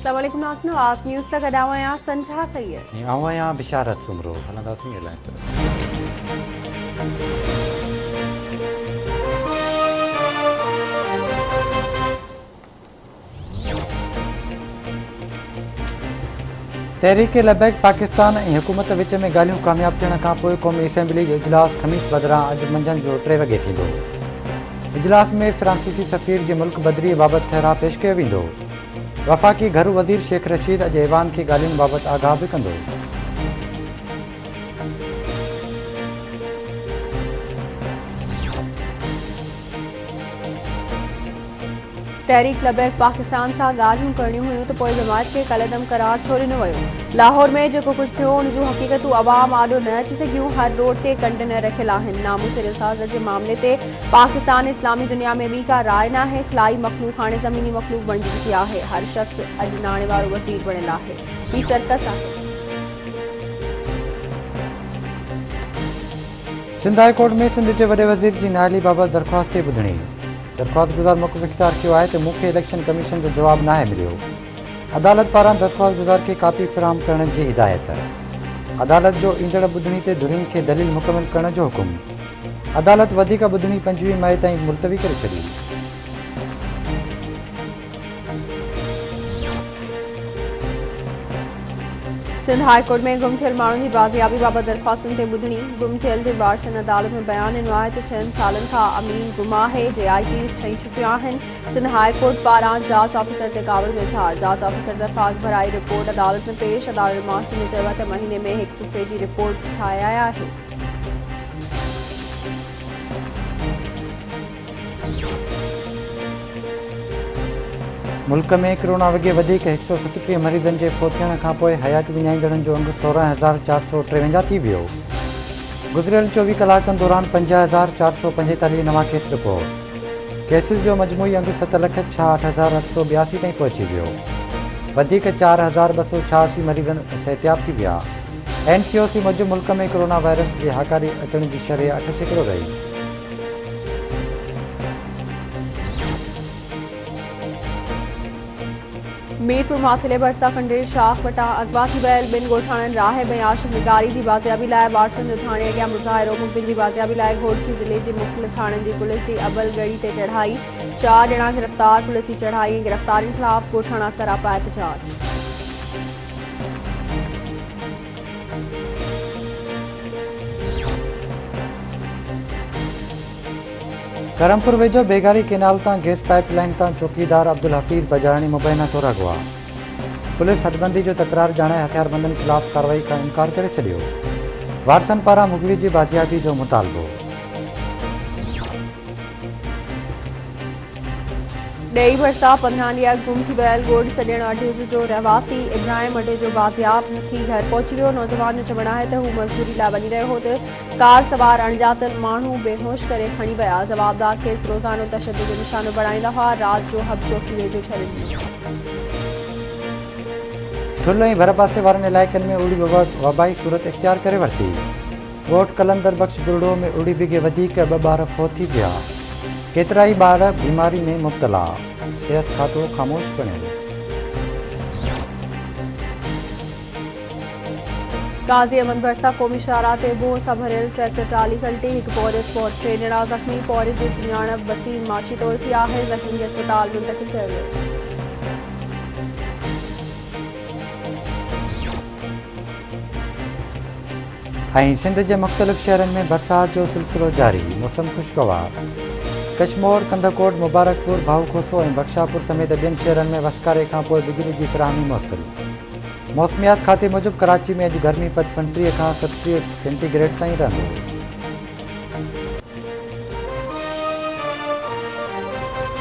अस्सलामुअलैकुम नाज़रीन, आज न्यूज़ से गॾावयां संझा सैयद। आवां बिशारत सुमरो हलंदासीं एलाइन तरफ़। तहरीक लबैक पाकिस्तान ऐं हुकूमत विच में ॻाल्हियूं कामयाब थियण खां पोइ क़ौमी असेंबली जो इजलास ख़मीस बदिरां अॼु मंझंदि जो 3 वॻे थींदो। इजलास में फ्रांसीसी सफ़ीर जी मुल्क बदिरी बाबति ठहराउ पेश कयो वेंदो। वफ़ाक़ी घरू वज़ीर शेख रशीद अॼु ऐवान खे ॻाल्हियुनि बाबति आगाह बि कंदो। तहरीक लबैक पाकिस्तान सां ॻाल्हियूं करणियूं हुयूं त पोइ जमायत खे कलदम करार छो ॾिनो वियो। लाहौर में जेको कुझु थियो उन जूं हक़ीक़तूं अवाम आॾो न अची सघियूं। हर रोड ते कंटेनर रखियल आहिनि। नामूस रिसाज़त जे मामले ते पाकिस्तान इस्लामी दुनिया में ॿी का राय न आहे। ख़िलाई मखलूक हाणे ज़मीनी मखलूक बणिजी चुकी आहे। हर शख़्स अॼु नाणे वारो वज़ीर बणियल आहे। ॿी सर्कस आहे। सिंध हाई कोर्ट में सिंध जे वॾे वज़ीर जी नाअहली बाबति दरख़्वास्त ते ॿुधणी। दरख़्वास्त गुज़ार मौक़िफ़ इख़्तियार कियो आहे त मूंखे इलेक्शन कमीशन जो जवाबु नाहे मिलियो। अदालत पारां दरख़्वास्त गुज़ार खे कापी फ़राहम करण जी हिदायत। अदालत जो ईंदड़ ॿुधणी ते धुरियुनि खे दलील मुकमिल करण जो हुकुम। अदालत वधीक ॿुधणी 25 मई ताईं मुलतवी करे छॾी। सिंध हाई कोर्ट में गुम थियल माण्हुनि जी बाज़ियाबी बाबति दरख़्वास्तुनि ते ॿुधणी। गुम थियल जे वारसनि अदालत में बयानु ॾिनो आहे त 6 सालनि खां अमीन गुम आहे। JITs ठही चुकियूं आहिनि। सिंध हाई कोर्ट पारां जांच ऑफिसर ते कावड़ जो इज़हार। जांच ऑफिसर दरख़्वास्त भराई रिपोर्ट अदालत में पेश। अदालत मार्च में चयो आहे त महीने में 100 पेजी रिपोर्ट ठाहे आया आहे। मुल्क में कोरोना वॻे वधीक 137 मरीज़नि जे फ़ौत थियण खां पोइ हयात विञाईंदड़नि जो अंग 16,453 थी वियो। गुज़िरियल 24 कलाकनि दौरान 50,445 नवां केस रिपोर्ट। केसिस जो मजमूई अंग 7,66,882 ताईं पहुची वियो। वधीक 4,286 मरीज़नि सिहतयाब थी विया। NCOC मूजिबि मुल्क में कोरोना वायरस जे हाकारी अचण जी शरह 8% रही। मीरपुर माथिले भरिसां खंडेर शाख वटां अगवा थी वियल 2 ॻोठाणनि राहिब ऐं आशिक़ निगारी जी बाज़ियाबी लाइ वारसनि जो थाणे अॻियां मुज़ाहिरो। मुख़बिर जी बाज़ियाबी लाइ घोटकी ज़िले जे मुख़्तलिफ़ थाणनि जी पुलिस जी अबल गड़ी ते चढ़ाई। 4 ॼणा गिरफ़्तार। पुलिस जी चढ़ाई ऐं गिरफ़्तारियुनि ख़िलाफ़ ॻोठाणा सरापा एहतजाज। करमपुर वेझो बेगारी केनाल तां गैस पाइपलाइन तां चौकीदार अब्दुल हफ़ीज़ बजारणी मुबैना तौर अगवा। पुलिस हदबंदी जो तकरार ॼाणे हथियारबंदनि ख़िलाफ़ कार्रवाई खां इनकार करे छॾियो। वारसनि पारां मुग़ली जी बाज़ियाबी जो मुतालबो। ॾेई भरिसां 15 ॾींहं गुम थी वियल ॻोठ सॼण अढेज जो रहवासी इब्राहिम अढे जो बाज़ियाब थी घर पहुची वियो। नौजवान जो चवणु आहे त हू मज़दूरी लाइ वञी रहियो हो त कार सवार अणॼातल माण्हू बेहोश करे खणी विया। जवाबदार खेसि रोज़ानो तशदुद जो निशानो बणाईंदा हुआ। राति जो हब चौकी वेझो छॾियो। ठुल ऐं भरपासे वारनि इलाइक़नि में उड़ी वबाई सूरत इख़्तियार करे वरिती। ॻोठ कलंदर बख़्श बुरड़ो में उड़ी विघे वधीक 2 ॿार फ़ौत थी विया। केतिरा ई ॿार बीमारी में मुब्तला। सिहत खातो ख़ामोश बणियो। गाज़ी अहमद भरिसां क़ौमी शाहराह ते बोह सां भरियल ट्रैक्टर ट्राली पलटी। 1 पौरिस फ़ौत। 3 ॼणा ज़ख़्मी। पौरिस जी सुञाणप वसीम माछी तौर थी आहे। ज़ख़्मी खे अस्पताल मुंतक़िल कयो वियो। ऐं सिंध जे मुख़्तलिफ़ शहरनि में बरसात जो सिलसिलो जारी। मौसम ख़ुशगवार। कशमोर, कंदकोट, मुबारकपुर, भाऊखोसो ऐं बख्शापुर समेत ॿियनि शहरनि में वसकारे खां पोइ बिजली जी फ़राहमी मुअत्तल। मौसमियात खाते मूजिबि कराची में अॼु गर्मी 35 खां 37 सेंटीग्रेड ताईं रहंदो।